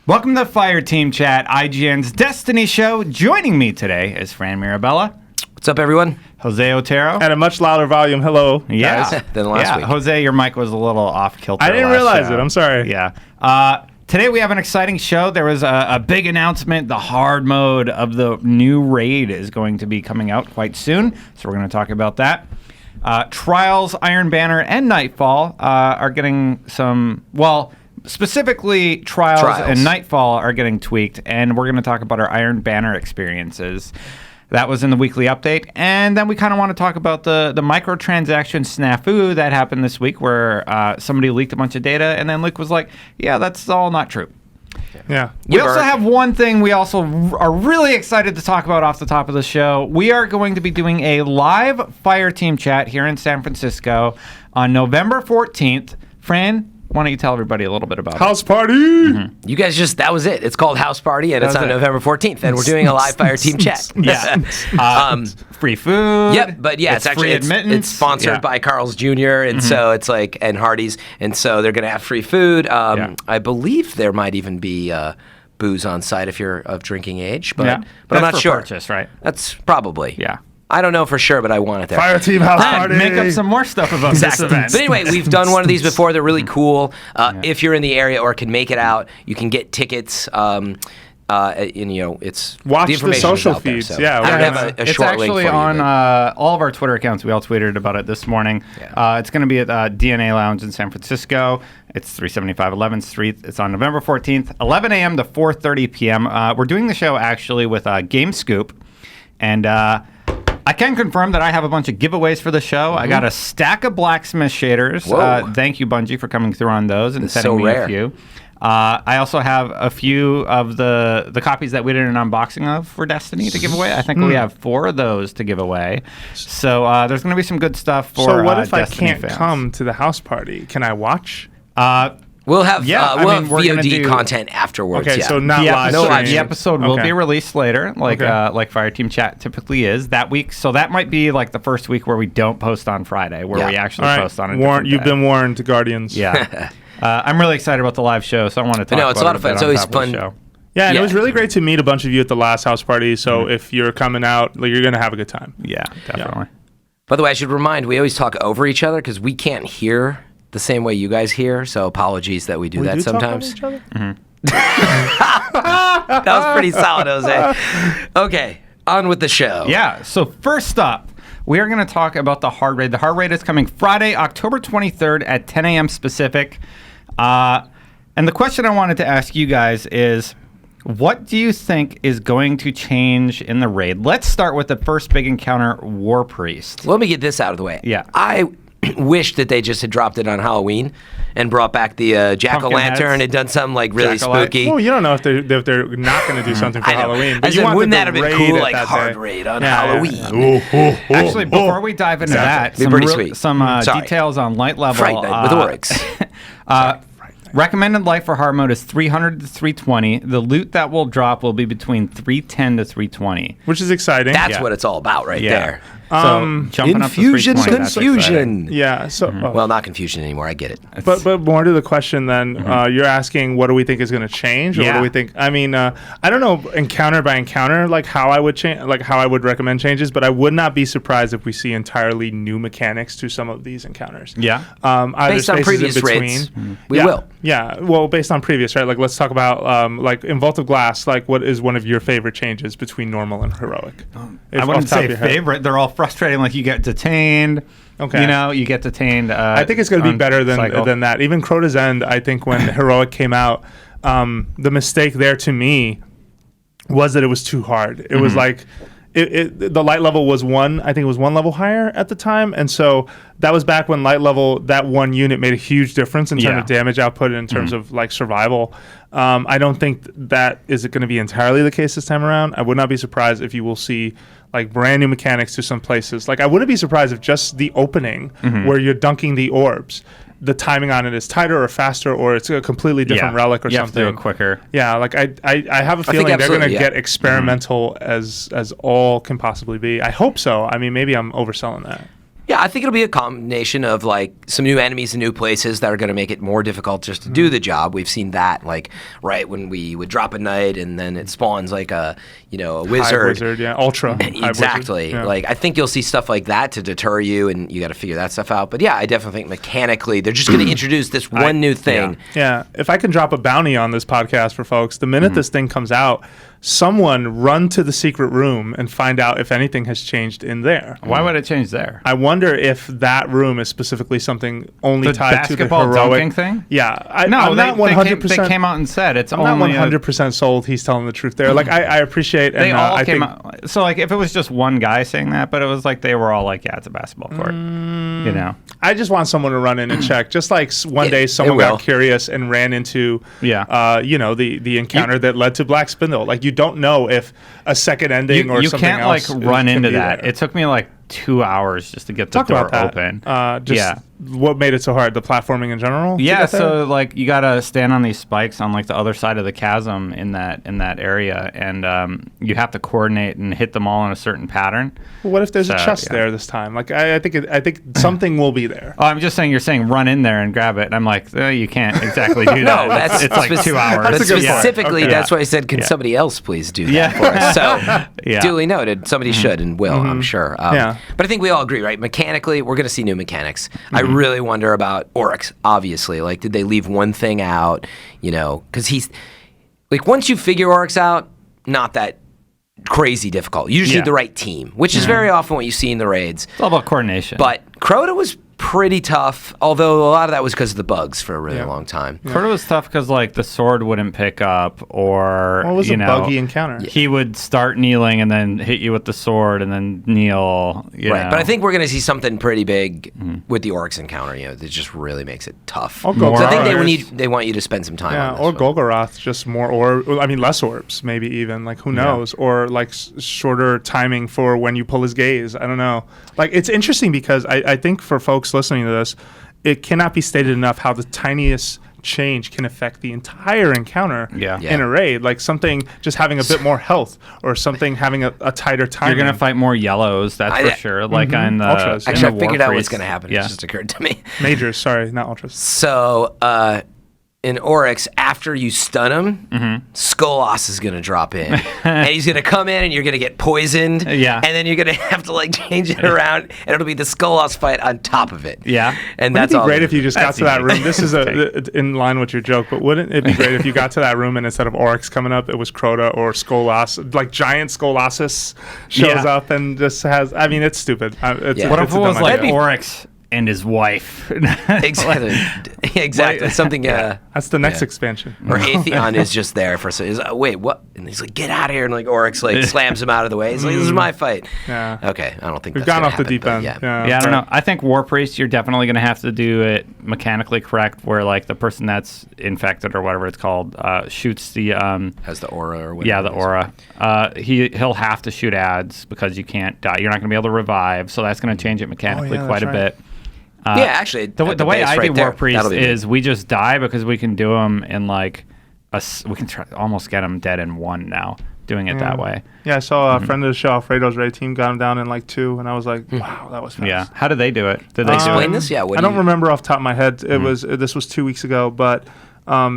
Welcome to Fireteam Chat, IGN's Destiny show. Joining me today is Fran Mirabella. What's up, everyone? Jose Otero. At a much louder volume. Hello, guys. Than last week. Jose, your mic was a little off kilter. I didn't realize it. I'm sorry. Yeah. Today we have an exciting show. There was a big announcement. The hard mode of the new raid is going to be coming out quite soon, so we're going to talk about that. Trials, Iron Banner, and Nightfall are getting some, specifically Trials and Nightfall are getting tweaked, and we're going to talk about our Iron Banner experiences. That was in the weekly update. And then we kind of want to talk about the microtransaction snafu that happened this week where somebody leaked a bunch of data, and then Luke was like, yeah, that's all not true. Yeah. We also have one thing we also are really excited to talk about off the top of the show. We are going to be doing a live Fireteam chat here in San Francisco on November 14th. Fran, why don't you tell everybody a little bit about House Party! Mm-hmm. You guys that was it. It's called House Party, and it's on November 14th, and we're doing a live Fireteam chat. Yeah. Free food. Yep, but yeah, it's actually it's sponsored by Carl's Jr., and so it's like, and Hardee's, and so they're going to have free food. I believe there might even be booze on site if you're of drinking age, but I'm not sure. Purchase, right? That's probably. Yeah. I don't know for sure, but I want it there. Fireteam House Party. Make up some more stuff about this event. But anyway, we've done one of these before. They're really cool. If you're in the area or can make it out, you can get tickets. It's watch the social out there, feeds. so. Yeah, I don't have a short link for you. It's actually on all of our Twitter accounts. We all tweeted about it this morning. Yeah. It's going to be at DNA Lounge in San Francisco. It's 375 11th Street. It's on November 14th, 11 a.m. to 4:30 p.m. We're doing the show actually with Game Scoop, and I can confirm that I have a bunch of giveaways for the show. I got a stack of blacksmith shaders. Thank you, Bungie, for coming through on those and sending me a few. I also have a few of the copies that we did an unboxing of for Destiny to give away. I think we have 4 of those to give away. So there's going to be some good stuff for So what if Destiny I can't fans. come to the house party? Can I watch? We'll have we're VOD content afterwards. Okay, so not live. The episode will be released later, like Fireteam Chat typically is that week. So that might be like the first week where we don't post on Friday, where we actually post on a different day. You've been warned, Guardians. Yeah. I'm really excited about the live show, so I want to talk about it. It's a lot of fun. It's always fun. Yeah, and it was really great to meet a bunch of you at the last house party. So if you're coming out, you're going to have a good time. Yeah, definitely. By the way, I should remind, we always talk over each other because we can't hear the same way you guys hear, so apologies that we do that sometimes. Talk over each other? That was pretty solid, Jose. Okay, on with the show. Yeah, so first up, we are going to talk about the hard raid. The hard raid is coming Friday, October 23rd at 10 a.m. Pacific. And the question I wanted to ask you guys is, what do you think is going to change in the raid? Let's start with the first big encounter, War Priest. Let me get this out of the way. Yeah. I wish that they just had dropped it on Halloween and brought back the jack-o'-lantern and done something like really spooky. Well, you don't know if they're not going to do something for Halloween. But wouldn't that have been cool, like hard raid on Halloween? Actually, before we dive into that, some details on light level. Fright Night with Oryx. Recommended life for hard mode is 300 to 320. The loot that will drop will be between 310 to 320. Which is exciting. That's what it's all about there. So jumping Infusion up to 320, confusion. Yeah. So well, not confusion anymore. I get it. But more to the question then, you're asking what do we think is going to change, or what do we think? I mean, I don't know encounter by encounter like how I would change, like how I would recommend changes, but I would not be surprised if we see entirely new mechanics to some of these encounters. Yeah. Based on previous raids, we will. Yeah. Well, based on previous, right? Like let's talk about like in Vault of Glass. Like what is one of your favorite changes between normal and heroic? I wouldn't say favorite. They're all frustrating. Like you get detained. Okay. You know, you get detained. I think it's going to be better than that. Even Crota's End, I think when Heroic came out, the mistake there to me was that it was too hard. It was like the light level was one level higher at the time. And so that was back when light level, that one unit made a huge difference in terms of damage output and in terms of like survival. I don't think that is going to be entirely the case this time around. I would not be surprised if you will see like brand new mechanics to some places. Like I wouldn't be surprised if just the opening where you're dunking the orbs, the timing on it is tighter or faster, or it's a completely different relic or something. You have to do it quicker. Yeah, like I have a feeling they're going to get experimental as all can possibly be. I hope so. I mean, maybe I'm overselling that. Yeah, I think it'll be a combination of like some new enemies and new places that are going to make it more difficult just to do the job. We've seen that, like right when we would drop a knight and then it spawns like a wizard. High wizard, yeah, ultra. Exactly. Yeah. Like I think you'll see stuff like that to deter you, and you got to figure that stuff out. But yeah, I definitely think mechanically they're just going to introduce this one new thing. Yeah, if I can drop a bounty on this podcast for folks, the minute this thing comes out, someone run to the secret room and find out if anything has changed in there. Why would it change there? I wonder if that room is specifically something only tied to the basketball heroic dunking thing. Yeah, I'm not 100%. They came out and said it's I'm only not 100% sold. He's telling the truth there. Like I appreciate. They all came out. So like if it was just one guy saying that, but it was like they were all like, yeah, it's a basketball court. I just want someone to run in and check. Just like one day someone got curious and ran into the encounter that led to Black Spindle. Like you don't know if a second ending or something else. You can't like run into that. It took me like 2 hours just to get the door open. What made it so hard? The platforming in general? Yeah, so like you gotta stand on these spikes on like the other side of the chasm in that area, and you have to coordinate and hit them all in a certain pattern. Well, what if there's a chest there this time? Like I think something will be there. Oh, I'm just saying you're saying run in there and grab it, and I'm like, you can't exactly do that. No, it's like 2 hours. But specifically, that's why I said, can somebody else please do that for us? So duly noted, somebody should and will, I'm sure. But I think we all agree, right? Mechanically, we're going to see new mechanics. I really wonder about Oryx, obviously. Like, did they leave one thing out? Because he's... Like, once you figure Oryx out, not that crazy difficult. You just need the right team, which is very often what you see in the raids. It's all about coordination. But Crota was pretty tough, although a lot of that was because of the bugs for a really long time. Crota was tough because like the sword wouldn't pick up, or it was a buggy encounter. He would start kneeling and then hit you with the sword and then kneel. Right, but I think we're going to see something pretty big with the Oryx encounter. That just really makes it tough. So I think they want you to spend some time on this. Or Golgoroth, just more less orbs, maybe even, like who knows, or like shorter timing for when you pull his gaze. I don't know. Like it's interesting because I think for folks listening to this, it cannot be stated enough how the tiniest change can affect the entire encounter in a raid. Like something just having a bit more health, or something having a tighter timing. You're going to fight more yellows, that's for sure. Like on the Ultras. Actually, I figured out what's going to happen. It just occurred to me. Majors, sorry, not Ultras. So, in Oryx, after you stun him, Skolas is going to drop in. And he's going to come in and you're going to get poisoned. Yeah. And then you're going to have to like change it around, and it'll be the Skolas fight on top of it. Yeah. And wouldn't that's it be great if you just got to that room? This is in line with your joke, but wouldn't it be great if you got to that room and instead of Oryx coming up, it was Crota or Skolas, like giant Skolasis shows up and just has, I mean, it's stupid. What if it was like Oryx and his wife? Exactly. Exactly. Something. That's the next expansion. Or Atheon is just there for. Wait, what? And he's like, get out of here! And like Oryx like slams him out of the way. He's like, this is my fight. Yeah. Okay, I don't think we've that's gone off happen, the deep end. Yeah, I don't know. I think War Priest, you're definitely going to have to do it mechanically correct, where like the person that's infected or whatever it's called shoots the has the aura or whatever. Yeah, the aura. He'll have to shoot ads because you can't die. You're not going to be able to revive, so that's going to change it mechanically quite a bit. Actually, the way I do War Priest is we just die because we can do them in like we can almost get them dead in one now, doing it that way. Yeah, I saw a friend of the show, Alfredo's raid team, got him down in like 2, and I was like, wow, that was fast. Yeah, how did they do it? Did they explain this? Yeah, I don't remember off the top of my head. It was this was 2 weeks ago, but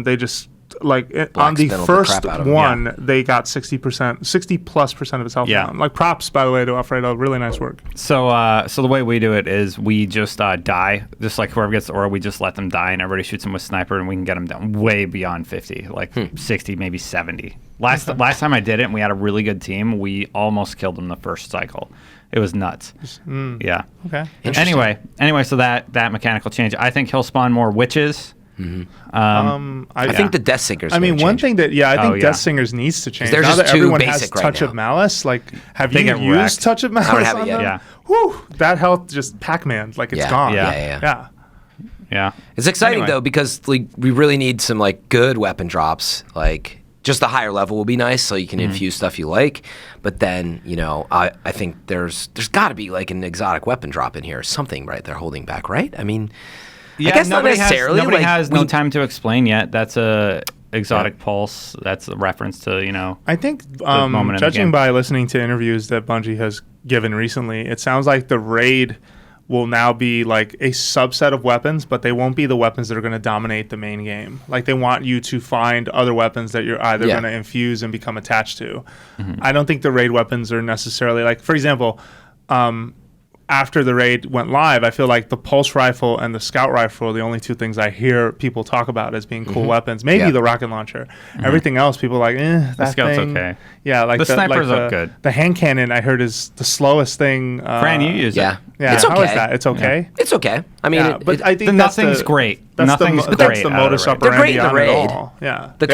they just like on the first one, they got 60% of his health down. Like props, by the way, to Alfredo. Really nice work. So the way we do it is we just die, just like whoever gets the aura, we just let them die, and everybody shoots them with sniper, and we can get them down way beyond 50, like 60, maybe 70. Last time I did it, and we had a really good team, we almost killed them the first cycle. It was nuts. Yeah. Okay. Anyway, so that mechanical change, I think he'll spawn more witches. I think the Death Singers. I mean, one thing that I think Death Singers needs to change. Now that everyone has Touch of Malice, like have you used Touch of Malice? I don't have it yet. Yeah. Whew, that health just Pac-Man, like it's gone. Yeah. It's exciting though, because like we really need some like good weapon drops. Like just the higher level will be nice, so you can infuse stuff you like. But then I think there's got to be like an exotic weapon drop in here or something, right? They're holding back, right? I mean. Yeah, I guess nobody has no time to explain yet. That's a exotic pulse. That's a reference to I think judging by listening to interviews that Bungie has given recently, it sounds like the raid will now be like a subset of weapons, but they won't be the weapons that are going to dominate the main game. Like they want you to find other weapons that you're either going to infuse and become attached to. I don't think the raid weapons are necessarily like, for example, after the raid went live, I feel like the pulse rifle and the scout rifle are the only two things I hear people talk about as being cool weapons. Maybe the rocket launcher. Everything else, people are like, that the scout's thing. okay. Yeah, like the snipers look good. The hand cannon, I heard, is the slowest thing. Fran, you use it. Yeah, it's okay. How is that? It's okay. Yeah. It's okay. I mean, but I think nothing's great. Nothing's great. That's the modus operandi. They're great in the raid. Yeah, the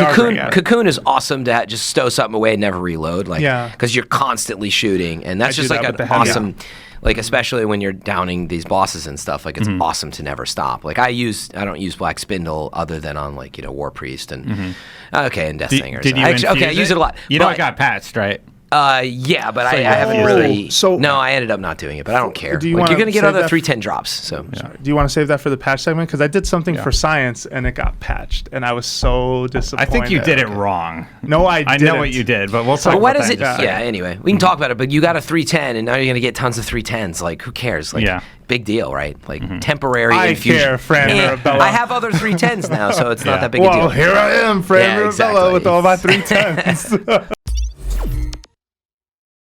cocoon is awesome to just stow something away and never reload. Like, because you're constantly shooting, and that's just like an awesome. Like, especially when you're downing these bosses and stuff, like it's awesome to never stop. Like I don't use Black Spindle other than on like War Priest and and Death Singers. Did you I use it a lot. You know, it got patched, right? Yeah, but I haven't really. No, I ended up not doing it, but I don't care. You're going to get other 310 drops. So, do you want to save that for the patch segment? Because I did something for science and it got patched, and I was so disappointed. I think you did it wrong. No, I didn't. I know what you did, but we'll talk. But why does it? Yeah. Anyway, we can talk about it. But you got a 310, and now you're going to get tons of 310s. Like, who cares? Like, big deal, right? Like temporary infusion. I care, Fran Mirabella. I have other 310s now, so it's not that big a deal. Well, here I am, Fran Mirabella, with all my 310s.